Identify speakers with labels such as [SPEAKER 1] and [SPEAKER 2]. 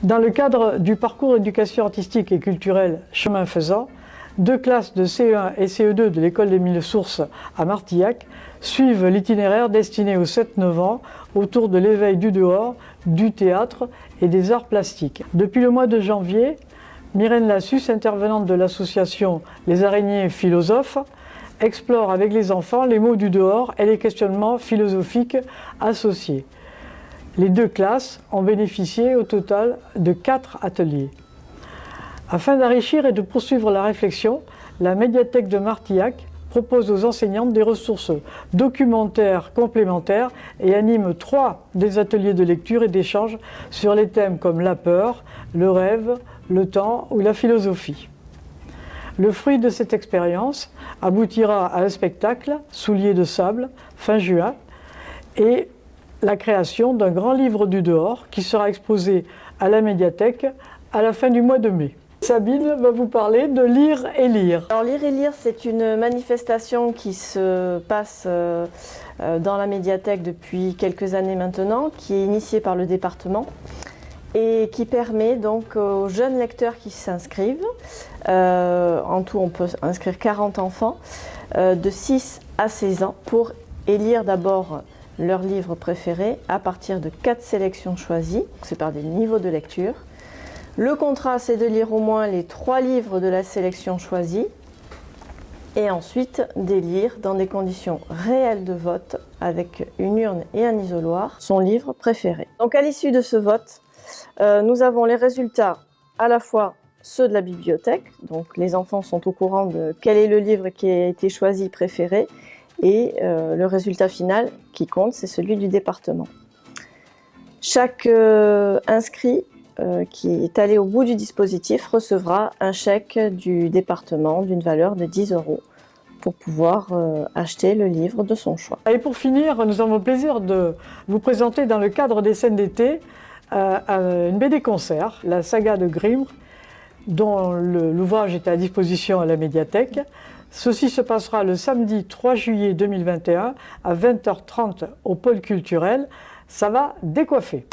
[SPEAKER 1] Dans le cadre du parcours éducation artistique et culturelle Chemin Faisant, 2 classes de CE1 et CE2 de l'école des Mille Sources à Martillac suivent l'itinéraire destiné aux 7-9 ans autour de l'éveil du dehors, du théâtre et des arts plastiques. Depuis le mois de janvier, Myrène Lassus, intervenante de l'association Les Araignées Philosophes, explore avec les enfants les mots du dehors et les questionnements philosophiques associés. Les 2 classes ont bénéficié au total de 4 ateliers. Afin d'enrichir et de poursuivre la réflexion, la médiathèque de Martillac propose aux enseignantes des ressources documentaires complémentaires et anime 3 des ateliers de lecture et d'échange sur les thèmes comme la peur, le rêve, le temps ou la philosophie. Le fruit de cette expérience aboutira à un spectacle, Souliers de sable, fin juin, et la création d'un grand livre du dehors qui sera exposé à la médiathèque à la fin du mois de mai. Sabine va vous parler de Lire et Lire.
[SPEAKER 2] Alors Lire et Lire, c'est une manifestation qui se passe dans la médiathèque depuis quelques années maintenant, qui est initiée par le département et qui permet donc aux jeunes lecteurs qui s'inscrivent, en tout on peut inscrire 40 enfants, de 6 à 16 ans, pour élire d'abord leur livre préféré à partir de 4 sélections choisies, c'est par des niveaux de lecture. Le contrat, c'est de lire au moins les 3 livres de la sélection choisie et ensuite d'élire dans des conditions réelles de vote avec une urne et un isoloir son livre préféré. Donc à l'issue de ce vote, nous avons les résultats à la fois ceux de la bibliothèque, donc les enfants sont au courant de quel est le livre qui a été choisi préféré, et le résultat final qui compte, c'est celui du département. Chaque inscrit qui est allé au bout du dispositif recevra un chèque du département d'une valeur de 10 € pour pouvoir acheter le livre de son choix.
[SPEAKER 1] Et pour finir, nous avons le plaisir de vous présenter dans le cadre des scènes d'été une BD concert, la saga de Grimm, dont l'ouvrage est à disposition à la médiathèque. Ceci se passera le samedi 3 juillet 2021 à 20h30 au pôle culturel. Ça va décoiffer.